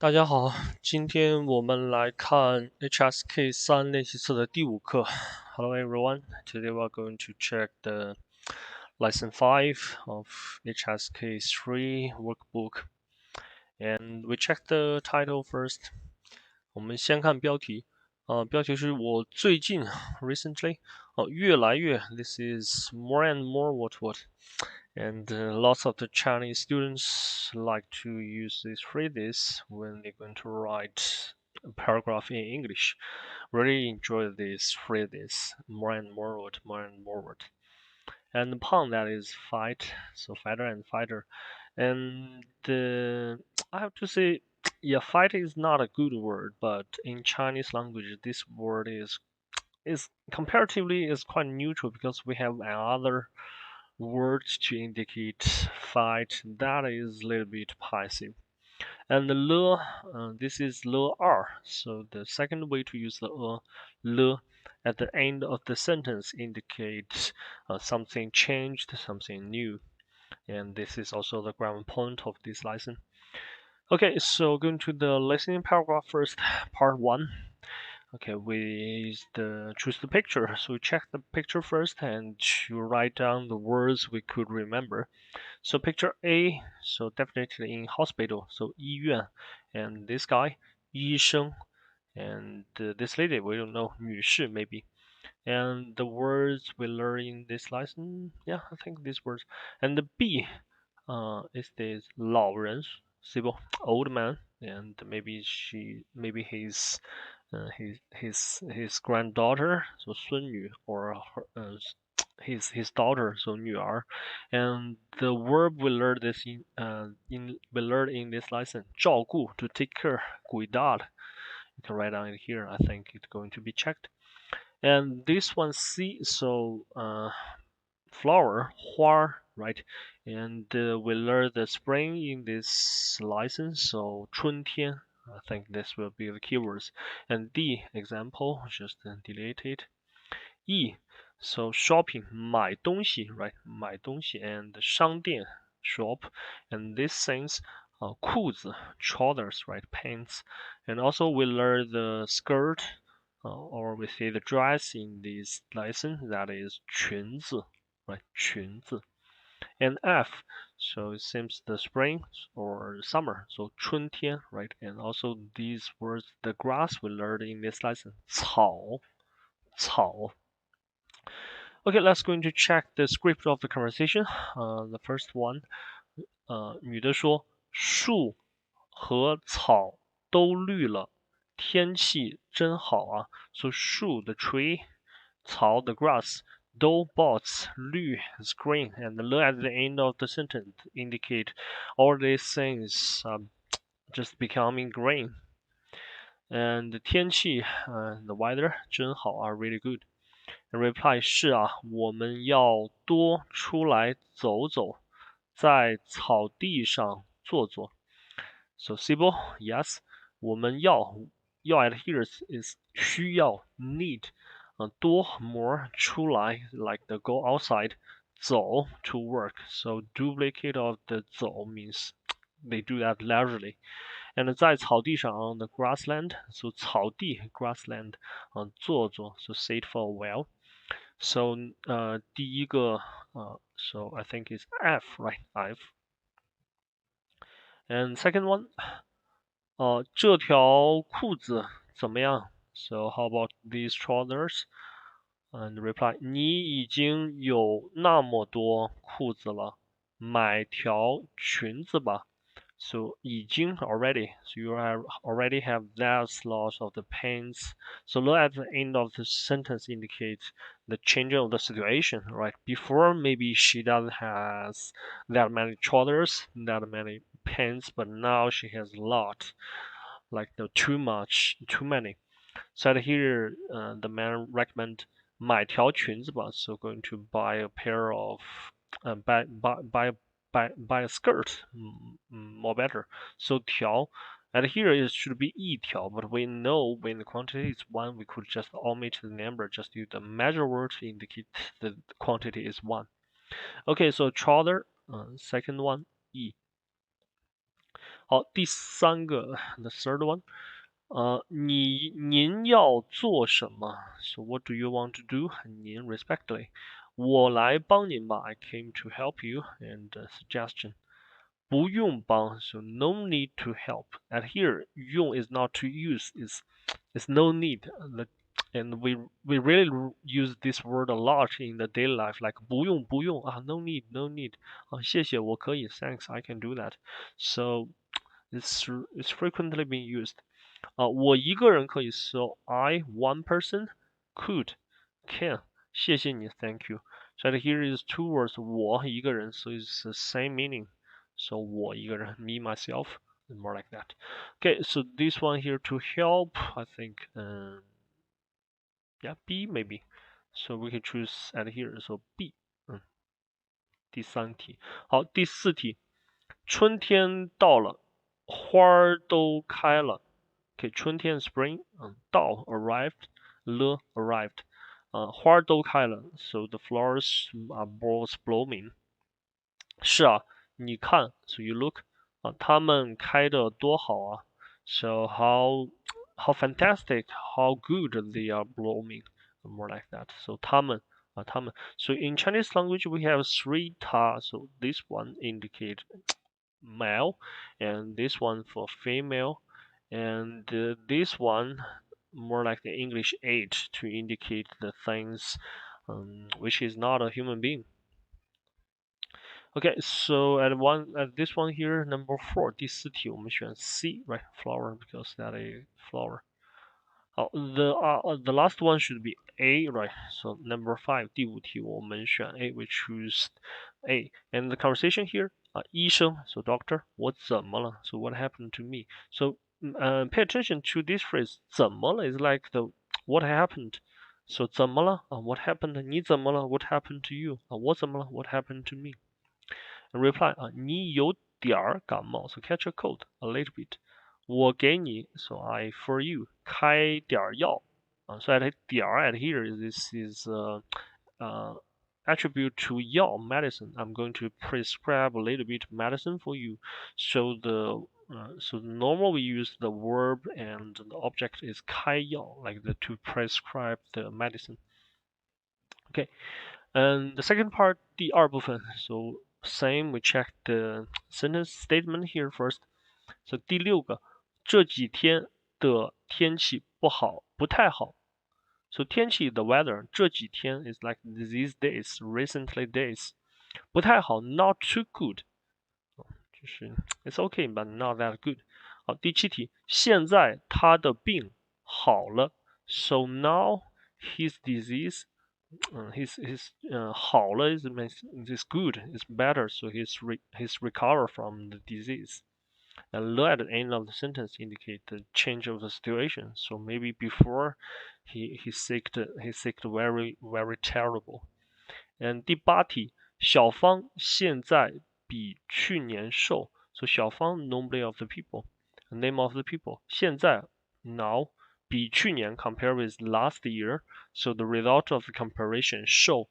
大家好，今天我们来看 HSK 3练习册的第5课。Hello everyone, today we are going to check the lesson 5 of HSK 3 workbook. And we check the title first. 我们先看标题，标题是我最近 recently 越来越 this is more and more what。And lots of the Chinese students like to use these phrases when they're going to write a paragraph in English. Really enjoy these phrases, more and more word, more and more word. And pang, that is fight, so fighter and fighter. And I have to say, yeah, fight is not a good word, but in Chinese language, this word is comparatively is quite neutral because we have another words to indicate fight that is a little bit passive. And the le, this is le r. So the second way to use the le at the end of the sentence indicates something changed, something new. And this is also the grammar point of this lesson. Okay, so going to the listening paragraph first, part 1. Okay, we choose the picture. So we check the picture first and to write down the words we could remember. So picture A, so definitely in hospital, so 医院, and this guy, 医生, and this lady, we don't know, 女士 maybe. And the words we learn in this lesson, yeah, I think these words. And the B, is this 老人, Sibyl, old man, and maybe his granddaughter, so 孙女, or his daughter, so 女儿. And the verb we learned in this lesson, 照顾, to take care, cuidar. You can write down it here. I think it's going to be checked. And this one C, so flower, 花, right? And we learned the spring in this lesson, so 春天. I think this will be the keywords. And D, example, just delete it. E, so shopping, 买东西, right? 买东西, and 商店, shop. And these things, 裤子, trousers, right? Pants. And also we learn the skirt, or we say the dress in this lesson, that is 裙子, right? 裙子. And F, so it seems the spring or summer, so 春天, right? And also these words, the grass we learned in this lesson, 草, 草. Okay, let's going to check the script of the conversation. The first one, 女的说，树和草都绿了，天气真好啊。So 树 the tree, 草 the grass, 都 both 绿 is green, and the at the end of the sentence indicate all these things just becoming green. And 天气 the weather 真好 are really good. Reply 是啊，我们要多出来走走，在草地上坐坐。So Sibyl, yes, 我们要 at here is 需要 need, 多 more 出来 like the go outside, 走 to work. So duplicate of the 走 means they do that leisurely. And 在草地上 on the grassland, so 草地 grassland, 坐坐 so sit for a while. So 第一个so I think it's F, right? F. And second one, 这条裤子怎么样? So how about these trousers? And reply, 你已经有那么多裤子了，买条裙子吧。So 已经 already, so you already have that loss of the pants. So look at the end of the sentence indicates the change of the situation, right? Before maybe she doesn't have that many trousers, that many pants, but now she has a lot, like the too many. So here the man recommend 买条裙子吧. So going to buy a pair of buy a skirt, more better. So 条, and here it should be 一条, but we know when the quantity is 1, we could just omit the number, just use the measure word to indicate the quantity is 1. Okay, so trouser, second one, 一.好，第三个 the third one，您要做什么 ？So what do you want to do？您 respectfully，我来帮您吧。I came to help you and suggestion。不用帮，so no need to help. And here, 用 is not to use, is no need. And we really use this word a lot in the daily life, like 不用啊，no need, no need 啊，谢谢，我可以，thanks, I can do that. So it's frequently being used. 我一个人可以，so I one person could, can. 谢谢你，thank you. So here is two words, 我一个人, so it's the same meaning. So 我一个人, me myself, more like that. Okay, so this one here to help, I think, yeah, B maybe. So we can choose at here. So B. 第三题，好，第四题，春天到了，花儿都开了。Okay, 春天 spring，到 arrived，了 arrived，花儿都开了，so the flowers are both blooming。是啊，你看，so you look，它们开得多好啊，so how fantastic, how good they are blooming, more like that. So 它们。So in Chinese language we have three ta, so this one indicate male, and this one for female, and this one more like the English eight to indicate the things which is not a human being. Okay, so at this one here, number 4, 第四题我们选 C, right? Flower, because that is flower. The last one should be A, right? So number 5, 第五题我们选 A, we choose A. And the conversation here, 医生, so doctor, 我怎么了? So what happened to me? So pay attention to this phrase, 怎么了 is like the what happened. So 怎么了? What happened? 你怎么了? What happened to you? 我怎么了? What happened to me? Reply 你有点儿感冒 so catch a cold a little bit 我给你 so I for you 开点儿药so at 点儿 at here this is attribute to 药 medicine I'm going to prescribe a little bit medicine for you so so normal we use the verb and the object is 开药 like the to prescribe the medicine. Okay, and the second part 第二部分 so same, we check the sentence statement here first. So 第六个，这几天的天气不好，不太好。So 天气 the weather 这几天 is like these days, recently days. 不太好 not too good. 就是 it's okay but not that good. 好，第七题，现在他的病好了。So now his disease his 好了 is good, is better, so he's recovered from the disease. And le at the end of the sentence indicate the change of the situation. So maybe before he sick very very terrible. And 第八题，小芳现在比去年瘦。So 小芳 name of the people, name of the people. 现在 now 比去年 compare with last year. So the result of the comparison show.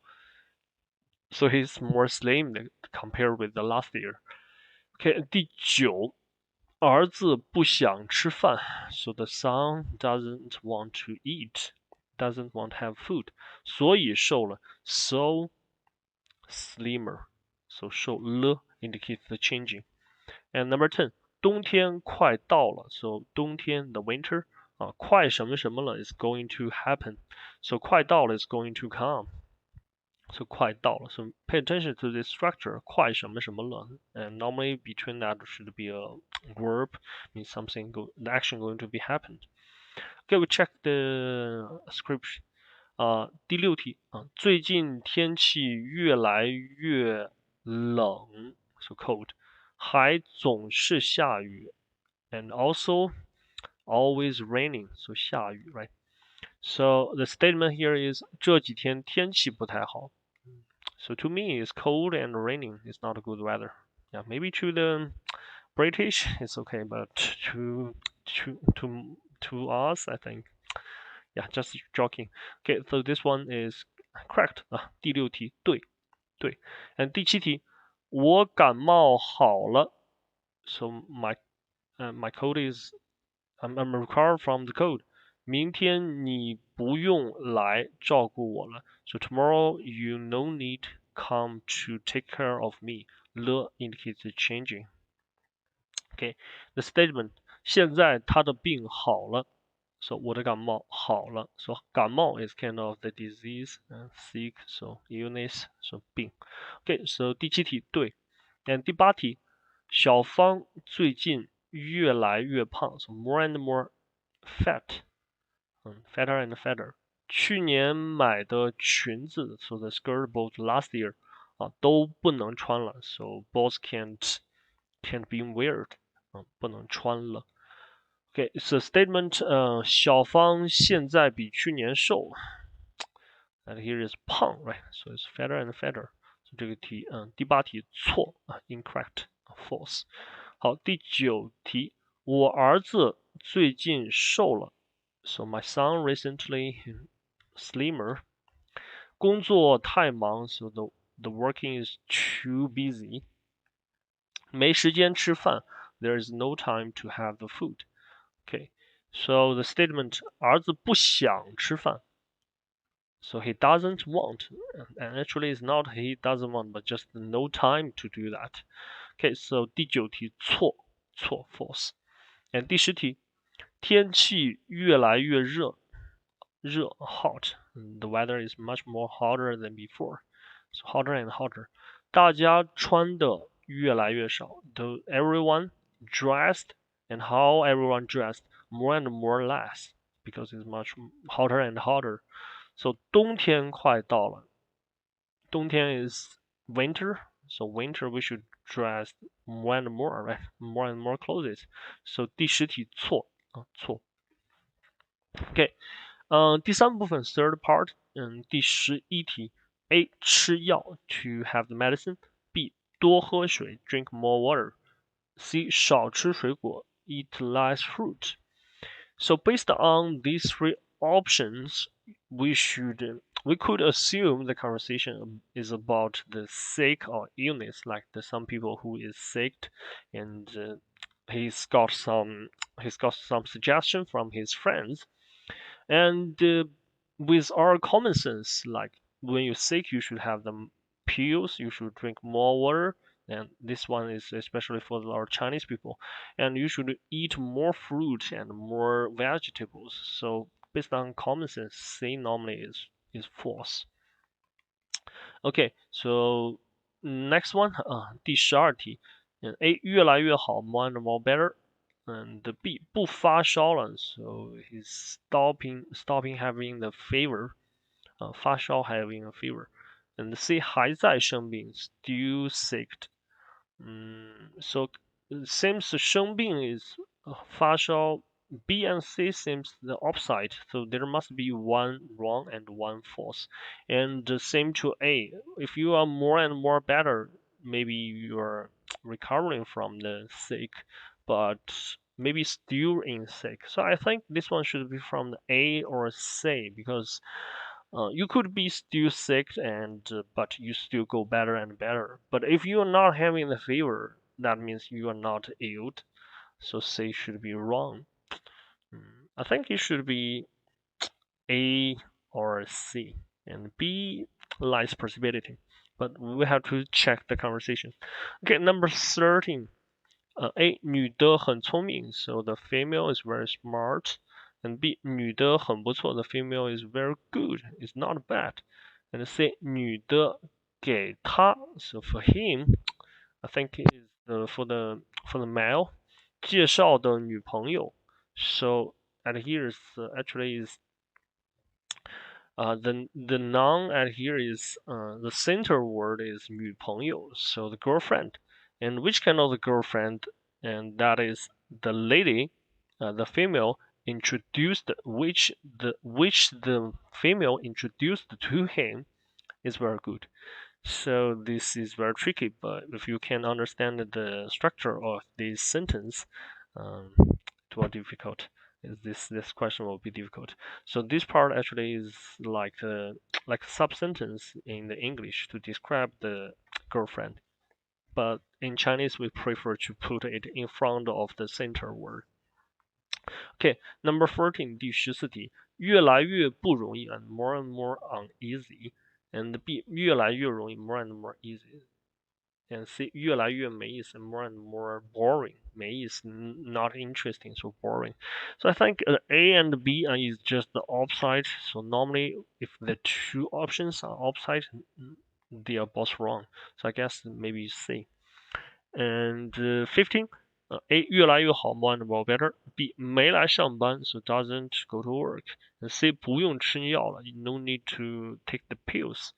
So he's more slim compared with the last year. Okay, 第九，儿子不想吃饭。So the son doesn't want to eat, doesn't want to have food. 所以瘦了。So slimmer. So 瘦了 indicates the changing. And number 10, 冬天快到了 so 冬天 the winter 快什么什么了 is going to happen so 快到了 is going to come so 快到了 so pay attention to this structure 快什么什么了 and normally between that should be a verb means something the action going to be happened. Okay, we check the script. 第六题最近天气越来越冷 so cold 还总是下雨 and also always raining, so 下雨 right? So the statement here is 这几天天气不太好 so to me it's cold and raining, it's not a good weather. Yeah, maybe to the British it's okay, but to us I think yeah, just joking. Okay, so this one is correct 第六题对 and 第七题我感冒好了 so my my code is I'm required from the code. 明天你不用来照顾我了。So tomorrow you no need come to take care of me. Le indicates changing. Okay, the statement 现在他的病好了。So 我的感冒好了。So 感冒 is kind of the disease, sick, so illness, so 病。Okay, so 第7题对。And 第8题，小芳最近越来越胖，so more and more fat，fatter and fatter。去年买的裙子，so the skirt both last year 都不能穿了，so both can't be weared，不能穿了。Okay, it's a statement. 小芳现在比去年瘦，and here is 胖，right? So it's fatter and fatter. 所以这个题，第8题错，incorrect, false. 好，第9题，我儿子最近瘦了，so my son recently slimmer. 工作太忙，so the working is too busy. 没时间吃饭，there is no time to have the food. Okay, so the statement 儿子不想吃饭，so he doesn't want, and actually it's not he doesn't want, but just no time to do that. Okay, so 第9题错，false. And 第10题，天气越来越热，hot. The weather is much more hotter than before, so hotter and hotter. 大家穿的越来越少，though everyone dressed and how everyone dressed more and more less because it's much hotter and hotter. So 冬天快到了，冬天 is winter, so winter we should dress more and more, right? More and more clothes. So 第10题错错。OK，第3部分 third part，第11题 A 吃药 to have the medicine, B 多喝水 drink more water, C 少吃水果 eat less fruit. So based on these 3 options, we could assume the conversation is about the sick or illness, like some people who is sick and he's got some suggestion from his friends. And with our common sense, like when you're sick, you should have the pills, you should drink more water, and this one is especially for our Chinese people, and you should eat more fruit and more vegetables. So based on common sense, C normally is false. Okay, so next one, 第12题，A 越来越好 more and more better, and B 不发烧了 so he's stopping having the fever, 发烧 having a fever, and C 还在生病 still sick. So seems 生病 is 发烧 B and C seems the opposite, so there must be one wrong and one false. And the same to A. If you are more and more better, maybe you are recovering from the sick, but maybe still in sick. So I think this one should be from the A or C because you could be still sick and but you still go better and better. But if you are not having the fever, that means you are not ill. So C should be wrong. I think it should be A or C, and B lies possibility. But we have to check the conversation. Okay, number 13. A 女的很聪明 so the female is very smart. And B 女的很不错 the female is very good, it's not bad. And C 女的给他 so for him, I think it is for the male 介绍的女朋友 so and here is actually is the noun at here is the center word is 女朋友 so the girlfriend, and which kind of the girlfriend, and that is the lady, the female introduced which the female introduced to him is very good. So this is very tricky, but if you can understand the structure of this sentence, it will difficult. This question will be difficult. So this part actually is like like a sub sentence in the English to describe the girlfriend, but in Chinese we prefer to put it in front of the center word. Okay, number 14, 第14题，越来越不容易 and more uneasy, and B 越来越容易 more and more easy, and C 越来越没意思 more and more boring, 没意思 not interesting, so boring. So I think A and B is just the opposite. So normally if the two options are opposite, they are both wrong. So I guess maybe C. And 15. A 越来越好 more and more better. B 没来上班 so doesn't go to work. And C 不用吃药了 no need to take the pills.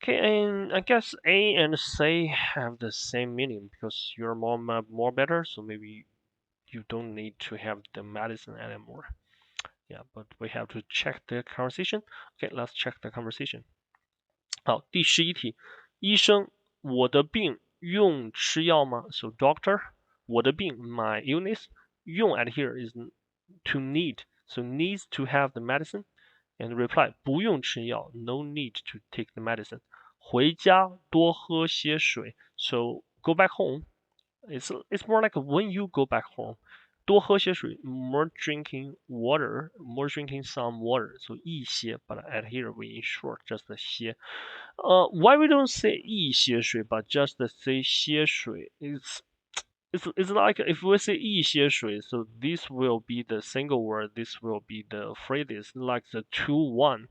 Okay, and I guess A and C have the same meaning because you're more better, so maybe you don't need to have the medicine anymore. Yeah, but we have to check the conversation. Okay, let's check the conversation. 好，第11题，医生，我的病用吃药吗？So doctor, 我的病 my illness, 用 at here is to need, so needs to have the medicine. And reply 不用吃药 no need to take the medicine. 回家多喝些水 so go back home. It's more like when you go back home. 多喝些水 more drinking water, more drinking some water. So 一些 but at here we in short just 些。why we don't say 一些水 but just say 些水? It's like if we say 一些水, so this will be the single word, this will be the phrases like the 2-1.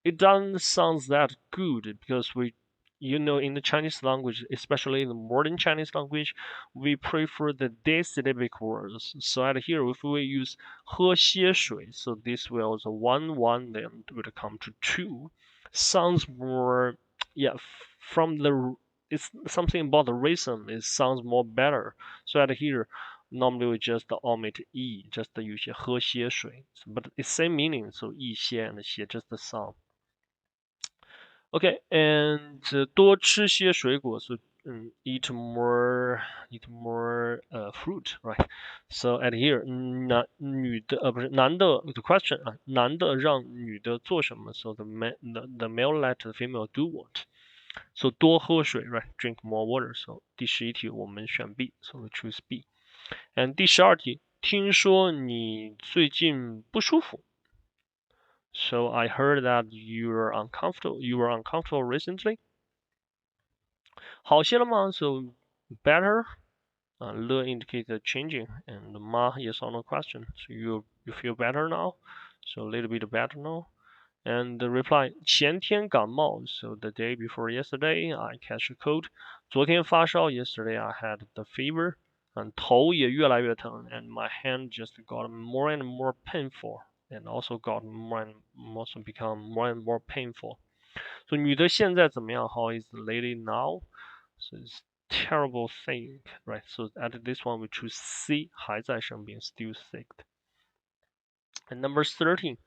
It doesn't sound that good because in the Chinese language, especially in the modern Chinese language, we prefer the disyllabic words. So at here, if we use 喝些水, so this will the 1-1 then would come to 2. Sounds more, yeah, from the it's something about the rhythm. It sounds more better. So at here, normally we just omit 一, just use 喝些水, but it's same meaning. So 一些 and 些 just the sound. Okay, and 多吃些水果 so eat more fruit, right? So at here 女的不是男的 the question 男的让女的做什么 so the male let the female do what? So 多喝水 right? Drink more water. So 第11题我们选 B, so we choose B. And 第12题听说你最近不舒服 So I heard that you were uncomfortable recently. 好些了吗? So better. Le indicates changing, and ma yes or no question. So you feel better now. So a little bit better now. And the reply 前天感冒. So the day before yesterday I catch a cold. 昨天发烧. Yesterday I had the fever. And 头也越来越疼, and my hand just got more and more painful. And also become more and more painful. So 女的现在怎么样? How is the lady now? So it's terrible thing, right? So at this one we choose C, 还在生病 still sick. And number 13,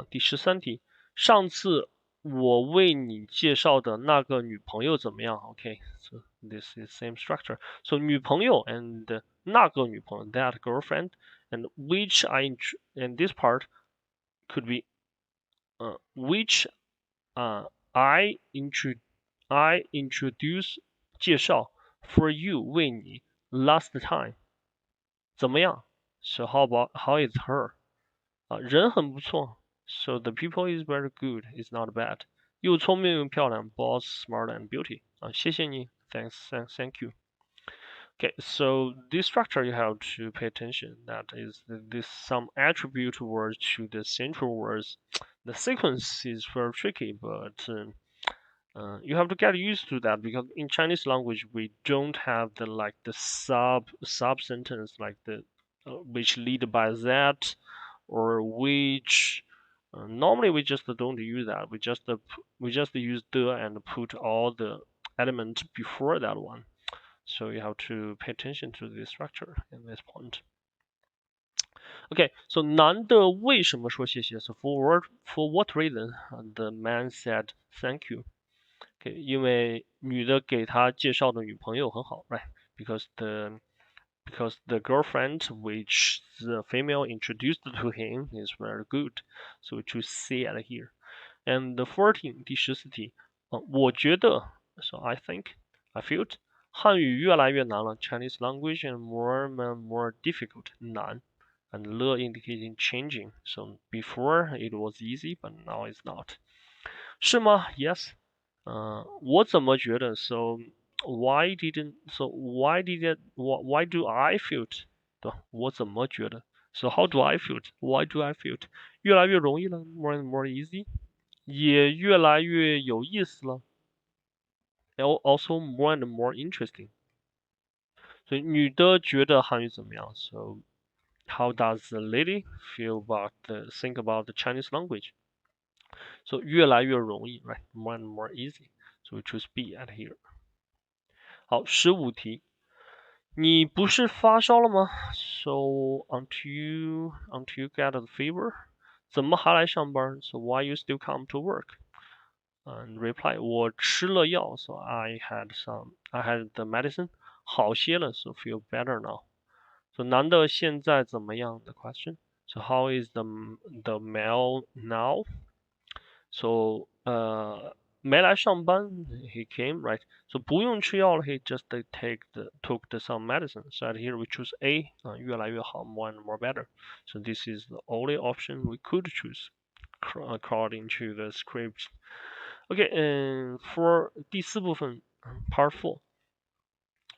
第13题，上次我为你介绍的那个女朋友怎么样? Okay, so this is same structure. So 女朋友 and 那个女朋友 that girlfriend, and which and this part could be which I introduce 介绍 for you 为你 last time 怎么样 So how is her 人很不错 So the people is very good, is not bad 又聪明又漂亮 both smart and beauty 谢谢你 thank you. Okay, so this structure you have to pay attention. That is this some attribute words to the central words. The sequence is very tricky, but you have to get used to that because in Chinese language we don't have the sub sentence like the which lead by that or which. Normally we just don't use that. We just use the and put all the elements before that one. So you have to pay attention to this structure in this point. Okay, so 男的为什么说谢谢? So for what reason? The man said thank you. Okay, 因为女的给他介绍的女朋友很好 right? Because the girlfriend which the female introduced to him is very good. So we choose C at here. And the 14, 第14题, 我觉得 so I think, I feel 汉语越来越难了 Chinese language and more difficult 难 and 了 indicating changing. So before it was easy, but now it's not. 是吗 Yes. 我怎么觉得 So why do I feel it? 对吧？我怎么觉得 So how do I feel it? Why do I feel it? 越来越容易了 more and more easy. 也越来越有意思了 Also more and more interesting. 所以女的觉得韩语怎么样 So how does the lady think about the Chinese language? So 越来越容易 right? More and more easy. So we choose B at here. 好，15题，你不是发烧了吗 So until you get the fever，怎么还来上班 So why you still come to work？ And reply 我吃了药 So I had the medicine， 好些了 So feel better now。So 男的现在怎么样 The question。So how is the male now? So 没来上班 he came right. So 不用吃药了 he just took some medicine. So here we choose A 越来越好 more and more better. So this is the only option we could choose according to the script. Okay, and for 第四部分 Part 4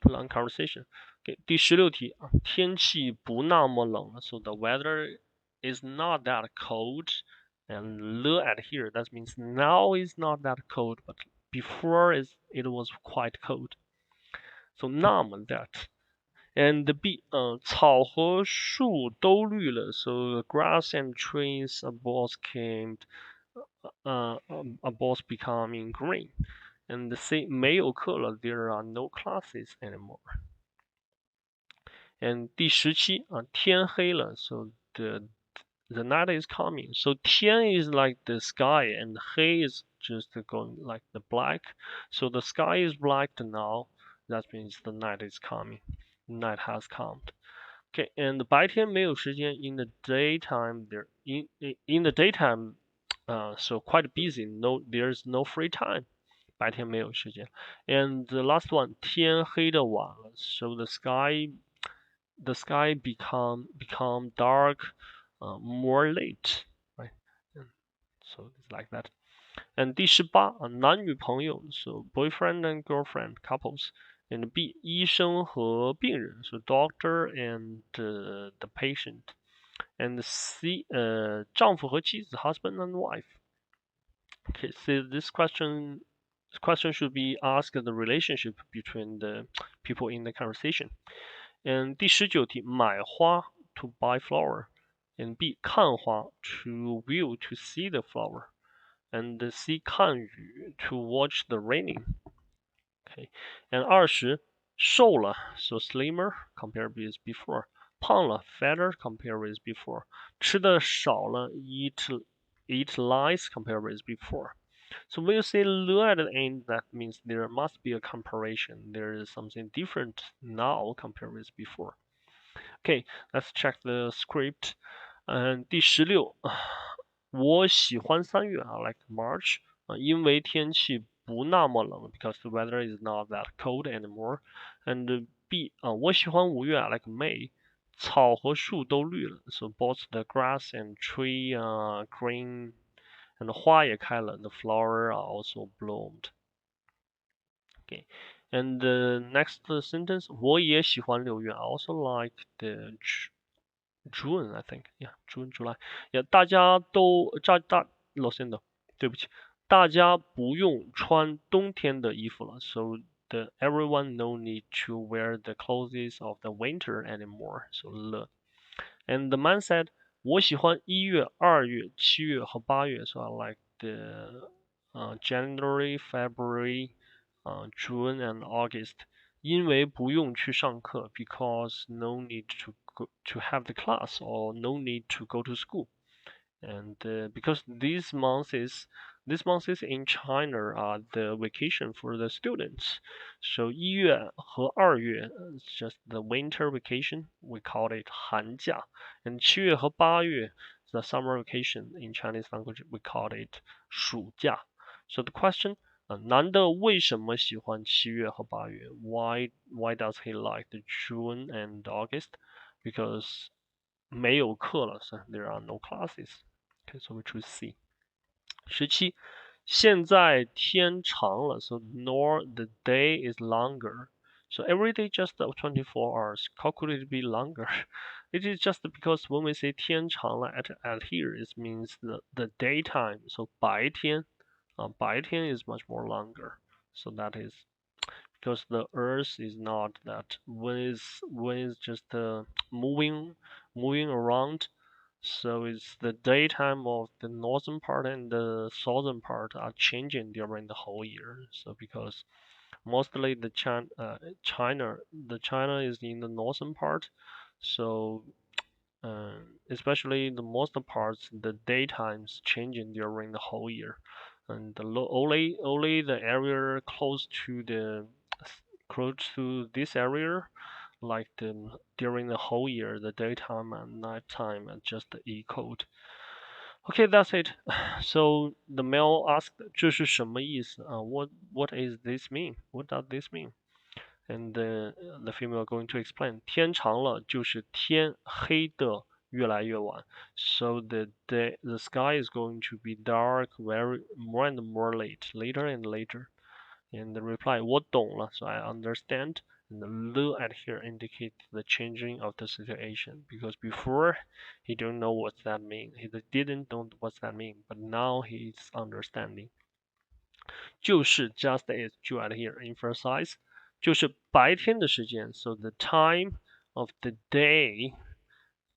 long conversation. Okay, 第16题天气不那么冷了 So the weather is not that cold. And look at here, that means now is not that cold, but before it was quite cold. So 那么 that. And the B, 草和树都绿了 So the grass and trees are both becoming green. And the C 没有课了 There are no classes anymore. And 第17天黑了 So the night is coming. So 天 is like the sky and 黑 is just going like the black. So the sky is black now. That means the night is coming. Night has come. Okay, and 白天没有时间 in the daytime in the daytime so quite busy. There's no free time. 白天没有时间 And the last one 天黑的晚了 So the sky become dark more late, right? So it's like that. And 第18男女朋友 so boyfriend and girlfriend couples. And B 医生和病人 so doctor and the patient. And C 丈夫和妻子 husband and wife. Okay, so this question should be asked the relationship between the people in the conversation. And 第19题买花 to buy flower. And B 看花 to view to see the flower. And C 看雨 to watch the raining. Okay. And 20瘦了 so slimmer compared with before. 胖了 fatter compared with before. 吃的少了 eat less compared with before. So when you say 了 at the end, that means there must be a comparison. There is something different now compared with before. Okay, let's check the script. 第16，我喜欢3月 I like March 因为天气不那么冷 because the weather is not that cold anymore. And B 我喜欢5月 I like May 草和树都绿了 so both the grass and tree green and 花也开了 the flower are also bloomed. Okay, and the next sentence 我也喜欢6月 I also like the June, I think. Yeah, June, July. Yeah, 对不起，大家不用穿冬天的衣服了。So everyone no need to wear the clothes of the winter anymore. So 了。And the man said, 我喜欢1月、2月、7月和8月。So I like the January, February, June and August. 因为不用去上课 because no need to have the class or no need to go to school. And because these months is in China are the vacation for the students. So 1月和2月 is just the winter vacation. We call it 寒假. And 7月和8月 the summer vacation in Chinese language. We call it 暑假. So the question, 男的为什么喜欢7月和8月 ？Why does he like the June and August? Because 没有课了 so there are no classes. Okay, so we choose C. 17. 现在天长了 so nor the day is longer. So every day just 24 hours. How could it be longer? It is just because when we say 天长了 at here, it means the daytime. So 白天 白天 is much more longer. So that is because the Earth is not that when it's just moving around. So it's the daytime of the northern part and the southern part are changing during the whole year. So because mostly China is in the northern part, so especially the most parts, the daytimes changing during the whole year, and only the area close to this area, like during the whole year, the daytime and nighttime are just equal. Okay, that's it. So the male asked, 这是什么意思? What is this mean? What does this mean? And the female going to explain. 天长了就是天黑的越来越晚. So the sky is going to be dark very more and more later and later. And the reply, 我懂了, so I understand. And the lu at here indicates the changing of the situation because before he don't know what that mean. He didn't know what that mean, but now he's understanding. 就是 just as 就 at here emphasize 就是白天的时间 so the time of the day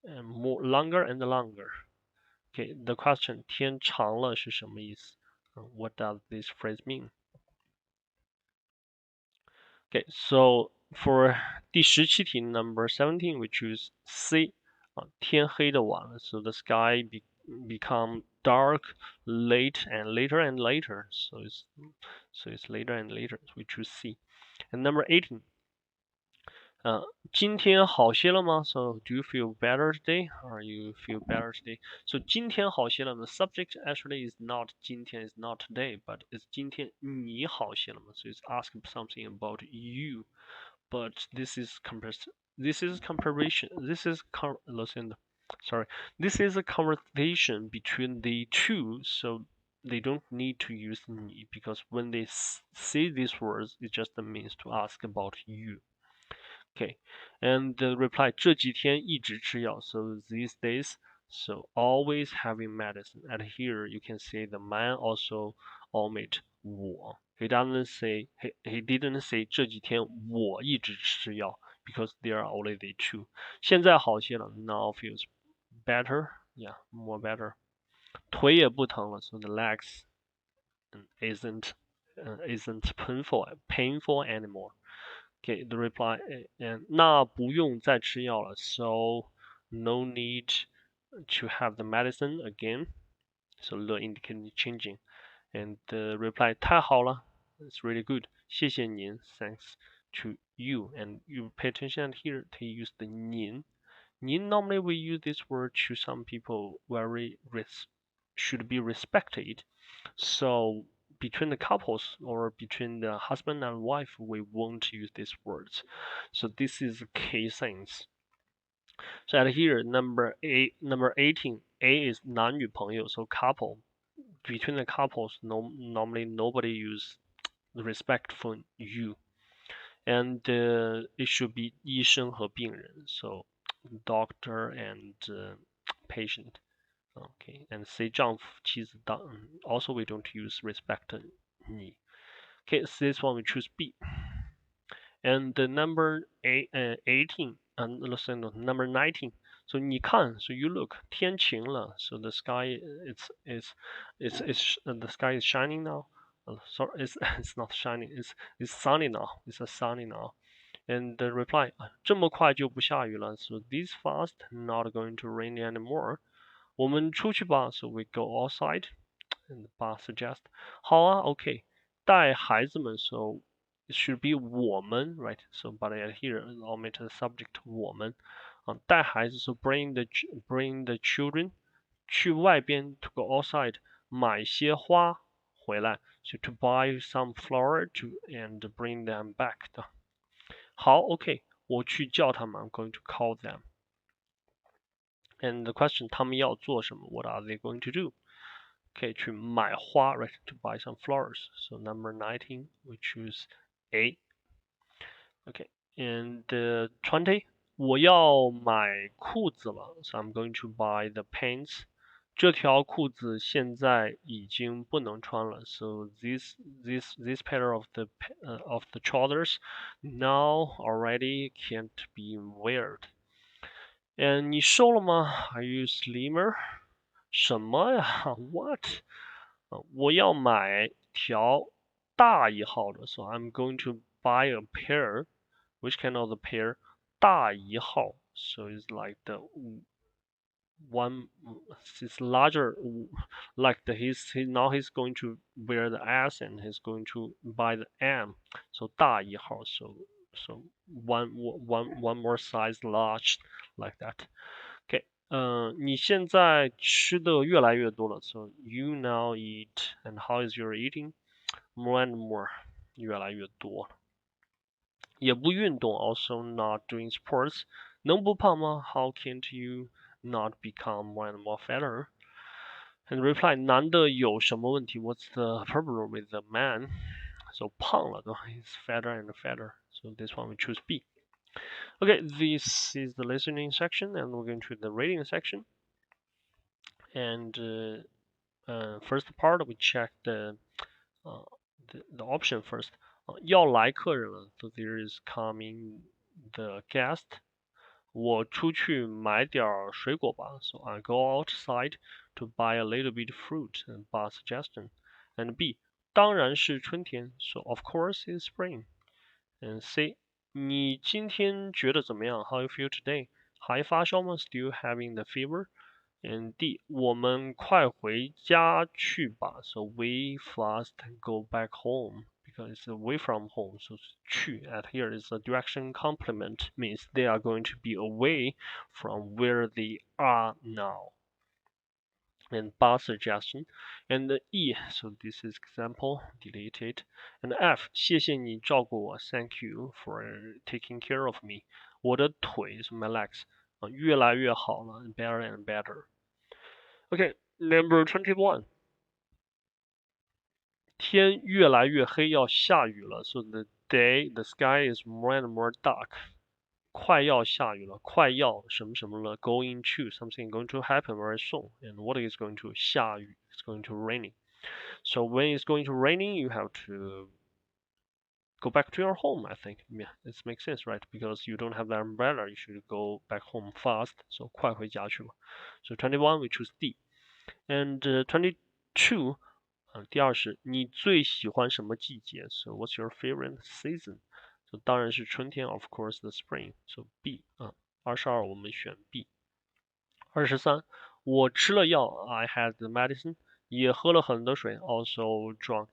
and more longer and longer. Okay, the question 天长了是什么意思? What does this phrase mean? Okay, so for 第17题 number 17 we choose C. 天黑的晚了 so the sky become dark late and later and later. So it's later and later. So we choose C. And number 18. 今天好些了吗? So do you feel better today? Or you feel better today? So 今天好些了吗? The subject actually is not 今天 is not today, but it's 今天你好些了吗? So it's asking something about you. But this is comparison. This is a conversation between the two. So they don't need to use 你 because when they say these words, it just means to ask about you. Okay, and the reply 这几天一直吃药 so these days, so always having medicine. And here you can see the man also omit 我. He didn't say 这几天我一直吃药 because there are only the two. 现在好些了 now feels better, yeah, more better. 腿也不疼了 so the legs isn't painful anymore. Okay, the reply, and 那不用再吃药了 so no need to have the medicine again. So the indicating changing. And the reply, 太好了 it's really good. 谢谢您 thanks to you. And you pay attention here, they use the 您. 您 normally we use this word to some people should be respected. So between the couples or between the husband and wife, we won't use these words. So this is key things. So at here, number 18, A is 男女朋友, so couple. Between the couples, normally nobody use the respectful you. And it should be 医生和病人, so doctor and patient. Okay, and say 丈夫妻子当 also we don't use respect 你. Okay, so this one we choose B. And the number 18 and listen number 19. So 你看 so you look 天晴了 so the sky the sky is shining now. Sorry, it's not shining. It's sunny now. It's a sunny now. And the reply 这么快就不下雨了 so this fast not going to rain anymore. 我们出去吧 so we go outside. And the boss suggests 好啊 okay. 带孩子们 so it should be 我们 right so but here omit the subject 我们带孩子 so bring the children 去外边 to go outside 买些花回来 so to buy some flour to and bring them back 的。好 OK 我去叫他们 I'm going to call them and the question 他们要做什么 what are they going to do OK 去买花 right to buy some flowers so number 19 we choose A OK and 20我要买裤子了 so I'm going to buy the pants 这条裤子现在已经不能穿了 so this pair of the trousers now already can't be weared and 你瘦了吗 Are you slimmer 什么呀 What 我要买条大一号的 so I'm going to buy a pair which kind of the pair 大一号 so it's like the one is larger like now he's going to wear the S and he's going to buy the M so 大一号 so one more size large like that okay 你现在吃的越来越多了 so you now eat and how is your eating more and more 越来越多也不运动 also not doing sports 能不胖吗 how can't you not become more and more fatter and reply 男的有什么问题 what's the problem with the man so 胖了 he's fatter and fatter so this one we choose B okay this is the listening section and we're going to the reading section and first part we check the option first 要来客人了 so there is coming the guest 我出去买点水果吧 so I go outside to buy a little bit of fruit and bar suggestion and B 当然是春天 so of course it's spring and C 你今天觉得怎么样 how you feel today 还发烧吗 still having the fever and D 我们快回家去吧 so we fast go back home because it's away from home so 去 at here is a direction complement means they are going to be away from where they are now and bar suggestion and the E so this is example delete it and F 谢谢你照顾我 thank you for taking care of me 我的腿 is my legs 越来越好了 better and better okay number 21天越来越黑要下雨了 so the sky is more and more dark 快要下雨了快要什么什么了 going to something going to happen very soon and what is going to 下雨 it's going to raining so when it's going to raining you have to go back to your home I think yeah it makes sense right because you don't have the umbrella you should go back home fast so 快回家去嘛 so 21 we choose D and 22第二是你最喜欢什么季节 so what's your favorite season so 当然是春天 of course the spring so B 22我们选 B 23我吃了药 I had the medicine 也喝了很多水 also drank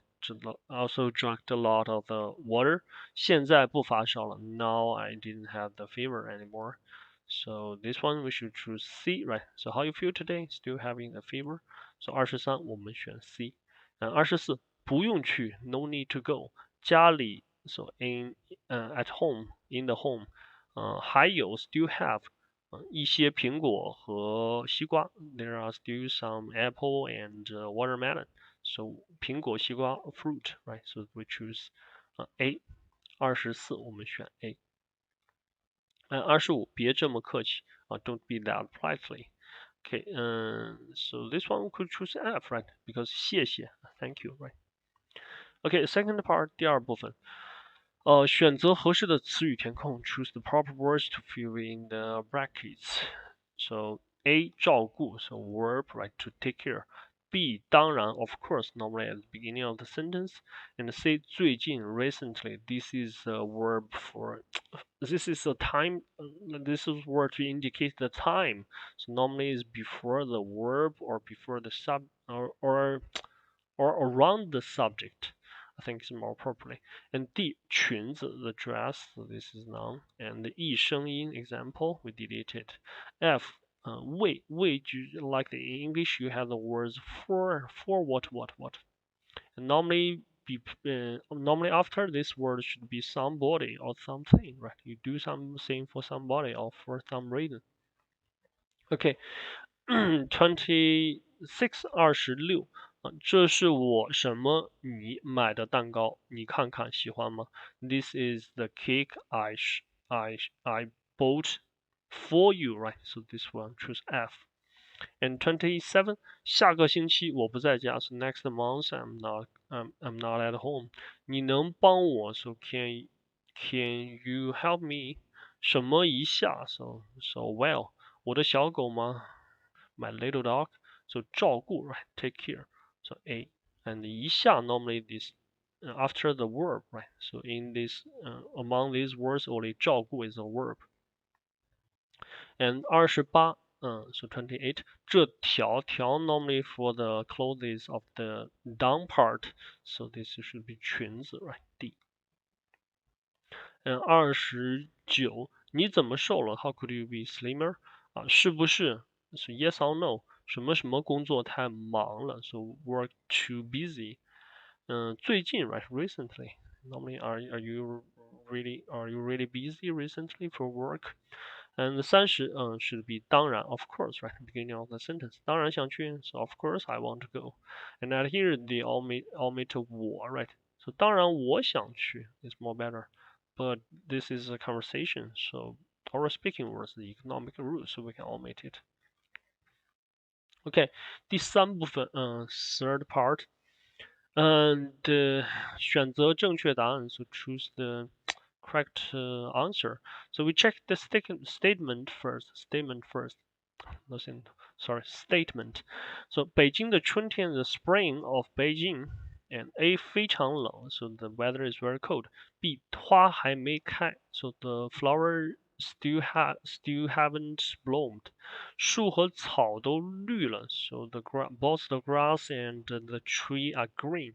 a lot of the water 现在不发烧了 now I didn't have the fever anymore so this one we should choose C right so how you feel today still having a fever so 23我们选 C 24不用去 no need to go 家里 so at home in the home 还有 still have 一些苹果和西瓜 there are still some apple and watermelon so 苹果西瓜 fruit right so we choose A 24我们选 A 25别这么客气don't be that politely okay so this one we could choose F right because 谢谢 thank you right okay second part 第二部分选择合适的词语填空 choose the proper words to fill in the brackets so A 照顾 so verb right to take care B 当然 of course normally at the beginning of the sentence and C 最近 recently this is a verb for this is a time this is word to indicate the time so normally is before the verb or before the sub or around the subject I think it's more appropriately and D 裙子 the dress so this is noun and the E 声音 example we delete it F 为 like in English you have the words for what And normally after this word should be somebody or something, right? You do something for somebody or for some reason. Okay, 26 26这是我什么你买的蛋糕，你看看喜欢吗？This is the cake I bought for you, right? So this one choose F. And 27下个星期我不在家，so next month I'm not at home. 你能帮我？So can you help me? 什么一下？So well. 我的小狗吗？My little dog. So 照顾 right? Take care. So A. And 一下 normally this after the verb, right? So in this among these words only 照顾 is a verb. And 28 so 28 这条 normally for the clothes of the down part, so this should be 裙子 right? D. And 29你怎么瘦了？ How could you be slimmer? 是不是？ So yes or no? 什么什么工作太忙了 So work too busy. 最近 right? Recently. Normally are you really busy recently for work? And 30 should be 当然 of course, right? Beginning of the sentence. 当然想去 So of course I want to go. And at here they omit 我 right? So 当然我想去 is more better. But this is a conversation, so our speaking words the economic rule, so we can omit it. OK， 第三部分third part. And 选择正确答案 so choose the correct answer. So we check the statement first. Statement. So 北京的春天 the spring of Beijing. And A 非常冷 so the weather is very cold. B 花还没开 so the flower still haven't bloomed. 树和草都绿了 so both the grass and the tree are green.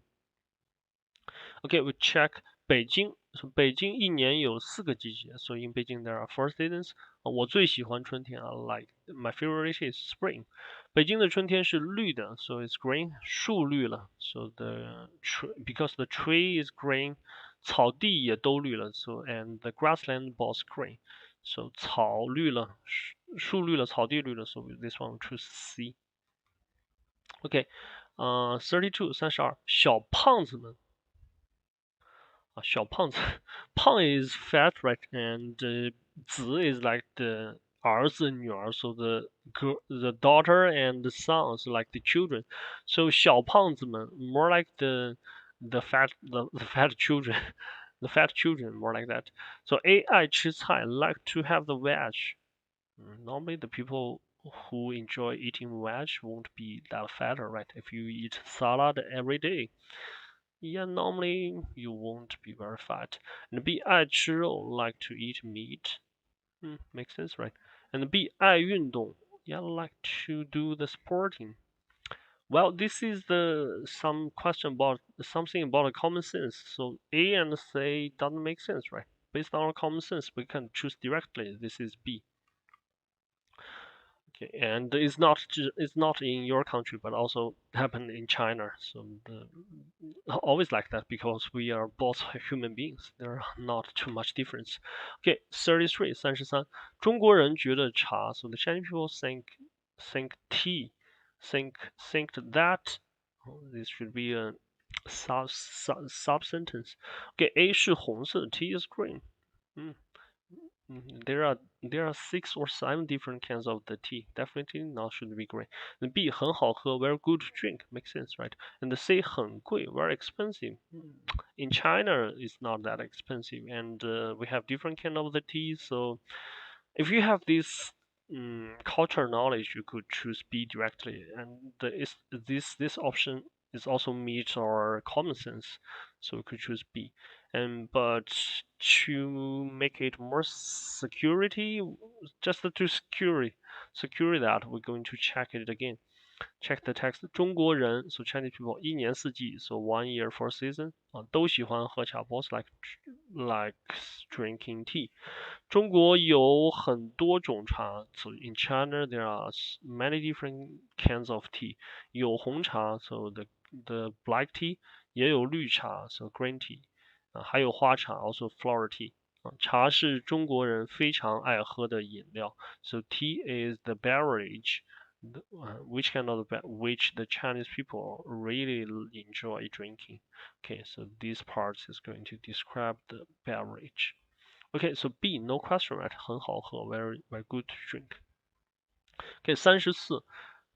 Okay, we check 北京。So 北京一年有4个季节。So in Beijing there are 4 seasons. 我最喜欢春天 like my favorite is spring. 北京的春天是绿的 so it's green. 树绿了 so because the tree is green. 草地也都绿了 so and the grassland both green. So 草绿了，树绿了，草地绿了 so this one we choose C. Okay, 32 32小胖子们。小胖子，胖 is fat, right? And 子 is like the 儿子女儿 so the daughter and the sons like the children. So 小胖子们 more like the fat children. The fat children more like that. So A 爱吃菜 like to have the veg. Normally the people who enjoy eating veg won't be that fatter, right? If you eat salad every day. Yeah, normally you won't be very fat. And B 爱吃肉 like to eat meat. Makes sense, right? And B 爱运动 yeah, like to do the sporting. Well, this is some question about something about a common sense. So A and C doesn't make sense, right? Based on our common sense, we can choose directly. This is B. Okay, and it's not in your country, but also happened in China. So always like that because we are both human beings. There are not too much difference. Okay, 33 33中国人觉得茶 so the Chinese people think tea, think that this should be a sub sentence. Okay, A 是红色 T is green. There are 6 or 7 different kinds of the tea. Definitely not should be green. The B 很好喝 very good drink. Makes sense, right? And the C 很贵 very expensive. In China, it's not that expensive, and we have different kind of the tea. So if you have this culture knowledge, you could choose B directly, and this option is also meet our common sense, so we could choose B. And but to make it more security, just to secure that, we're going to check it again. Check the text. 中国人 so Chinese people 一年四季 so 1 year 4 season 都喜欢喝茶 both like drinking tea. 中国有很多种茶 so in China there are many different kinds of tea. 有红茶 so the black tea. 也有绿茶 so green tea 还有花茶 also flower tea 茶是中国人非常爱喝的饮料 so tea is the beverage which which the Chinese people really enjoy drinking. Okay, so this part is going to describe the beverage. Okay, so B, no question, right? 很好喝 very very good drink. Okay, 34.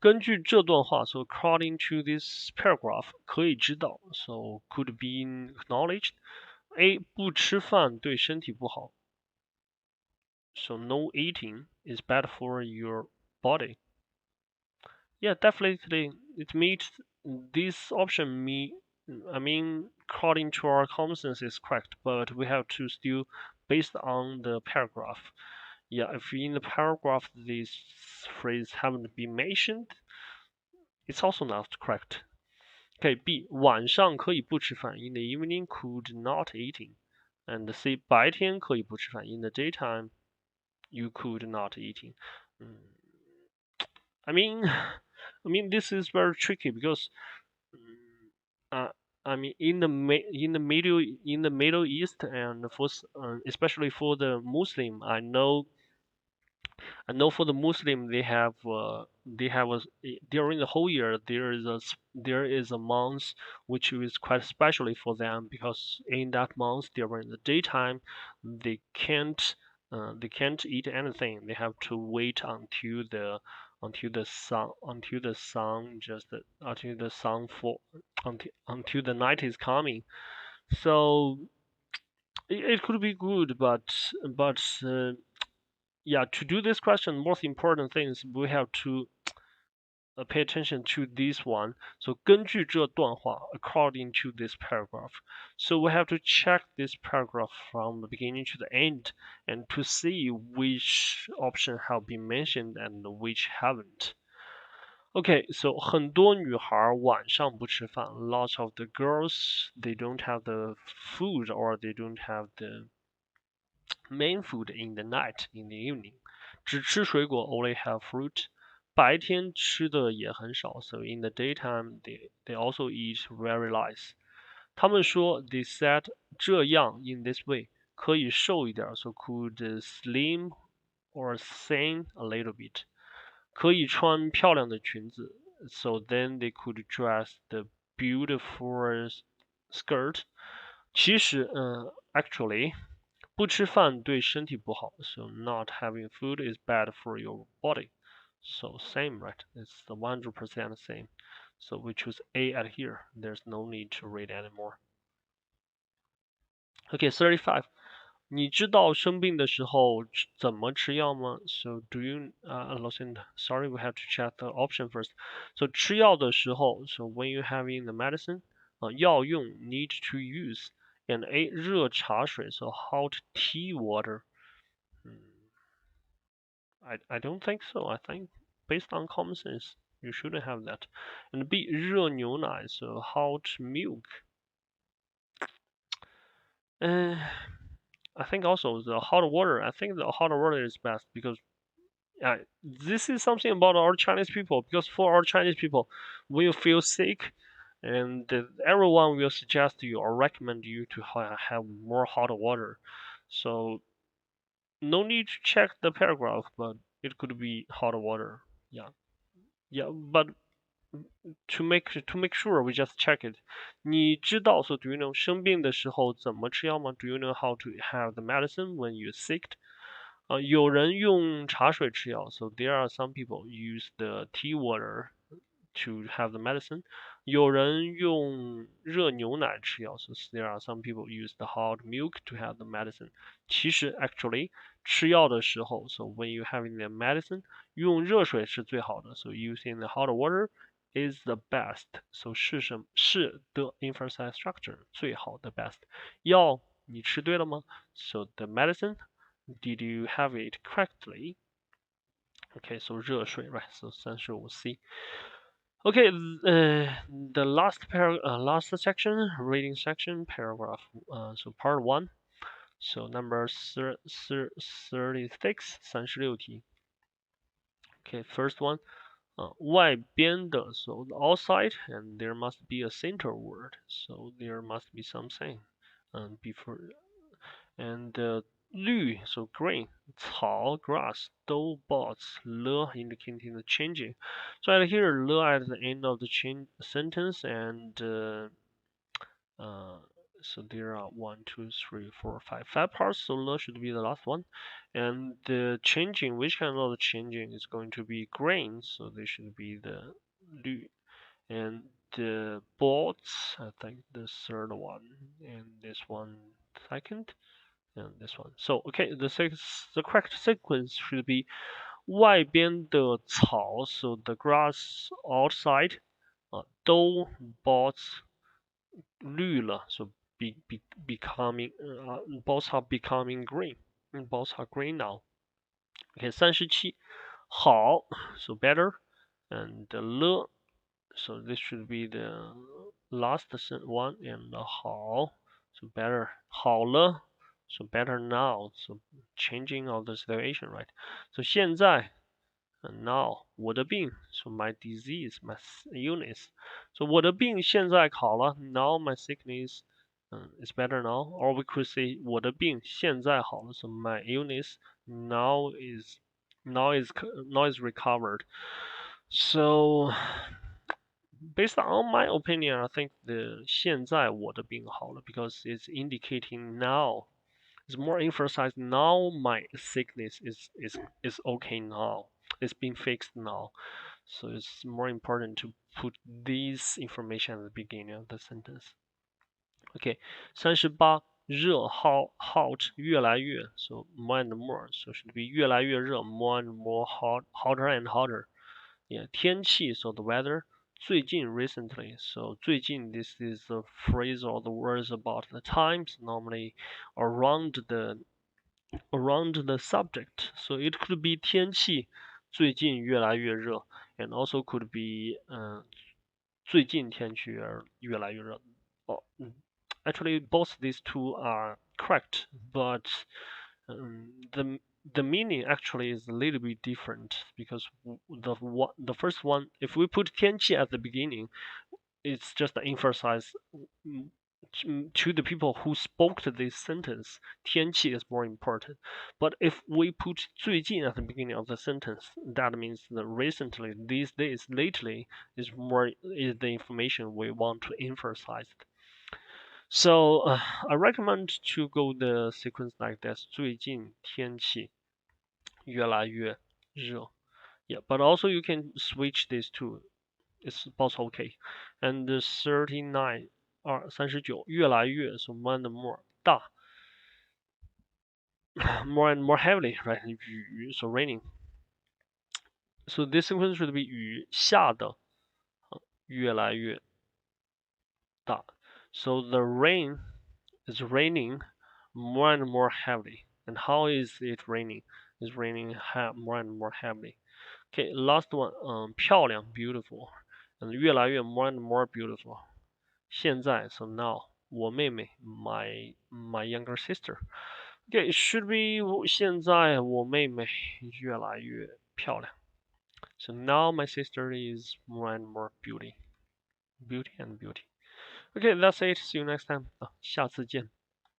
根据这段话 so according to this paragraph, 可以知道 so could be acknowledged. A, 不吃饭对身体不好 so no eating is bad for your body. Yeah, definitely. It meets this option. I mean, according to our common sense, is correct, but we have to still based on the paragraph. Yeah, if in the paragraph this phrase haven't been mentioned, it's also not correct. Okay, B 晚上可以不吃饭 in the evening could not eating, and C 白天可以不吃饭 in the daytime you could not eating. I mean, this is very tricky because, uh, I mean, in the Middle East and for especially for the Muslim, I know for the Muslim they have a during the whole year there is a month which is quite especially for them because in that month during the daytime they can't eat anything. They have to wait until the sun just until the sun for until the night is coming. So it could be good, but yeah, to do this question, most important things we have to pay attention to this one. So 根据这段话 according to this paragraph. So we have to check this paragraph from the beginning to the end and to see which option have been mentioned and which haven't. Okay, so 很多女孩晚上不吃饭. Lots of the girls they don't have the food or they don't have the main food in the night in the evening. 只吃水果 only have fruit. 白天吃的也很少 so in the daytime they also eat very less. 他们说 they said 这样 in this way 可以瘦一点 so could slim or thin a little bit. 可以穿漂亮的裙子 so then they could dress the beautiful skirt. 其实actually 不吃饭对身体不好 so not having food is bad for your body. So same, right? It's the 100% same. So we choose A at here. There's no need to read anymore. Okay, 35. 你知道生病的时候怎么吃药吗 So do you sorry, we have to check the option first. So 吃药的时候 so when you having the medicine 药用 need to use and A 热茶水 so hot tea water. I don't think so. I think based on common sense, you shouldn't have that. And B 热牛奶 so hot milk. I think also the hot water. I think the hot water is best because this is something about our Chinese people. Because for our Chinese people, when you feel sick, and everyone will suggest you or recommend you to have more hot water. So no need to check the paragraph, but it could be hot water. Yeah, yeah, but to make sure, we just check it. 你知道 so do you know 生病的时候怎么吃药吗 Do you know how to have the medicine when you're sick? 有人用茶水吃药 so there are some people use the tea water to have the medicine. 有人用热牛奶吃药 so there are some people use the hot milk to have the medicine. 其实 actually 吃药的时候 so when you having the medicine 用热水是最好的 so using the hot water is the best. So 是的 emphasize structure 最好的 best. 药你吃对了吗 So the medicine, did you have it correctly? Okay, so 热水 right? So 35C. Okay, the last section, reading section, paragraph. So part 1. So number 36, 36题. Okay, first one. 外边的 so the outside, and there must be a center word, so there must be something before, and 绿 so green, 草 grass, 都 bots, 了 indicating the changing. So I here 了 at the end of the sentence, and uh, so there are 1, 2, 3, 4, 5 parts, so le should be the last one. And the changing, which kind of changing is going to be green, so they should be the 绿. And the bots, I think the third one, and this one second, and this one. So okay, the correct sequence should be 外边的草, so the grass outside, 都 bots 绿了 so becoming both are becoming green, both are green now. Okay, 37 好 so better, and 了 so this should be the last one, and 好 so better, 好了 so better now, so changing of the situation, right? So 现在 and now 我的病 so my disease, my illness. So 我的病现在好了 now my sickness is better now. Or we could say 我的病现在好了 so my illness now is now is recovered. So based on my opinion, I think the 现在我的病好了 because it's indicating now. It's more emphasized now my sickness is okay now. It's been fixed now. So it's more important to put this information at the beginning of the sentence. Okay, 38热 hot 越来越 so more and more, so should be 越来越热 more and more hotter and hotter. Yeah, 天气 so the weather. 最近 recently, so 最近 this is the phrase or the words about the times, normally around the subject. So it could be 天气最近越来越热 and also could be 最近天气越来越热. Oh, actually, both these two are correct, but the meaning actually is a little bit different because the first one, if we put 天气 at the beginning, it's just to emphasize to the people who spoke this sentence, 天气 is more important. But if we put 最近 at the beginning of the sentence, that means that recently, these days, lately is the information we want to emphasize. So I recommend to go the sequence like this. 最近天气越来越热. Yeah, but also you can switch these two. It's both okay. And 39 39越来越 so more and more 大 more and more heavily, right? 雨 so raining. So this sequence should be 雨下的越来越大. So the rain is raining more and more heavily. And how is it raining? It's raining more and more heavily. Okay, last one. 漂亮 beautiful. And 越来越 more and more beautiful. 现在 so now 我妹妹 my younger sister. Okay, it should be 现在我妹妹越来越漂亮. So now my sister is more and more beauty and beauty. Okay, that's it. See you next time. 下次见.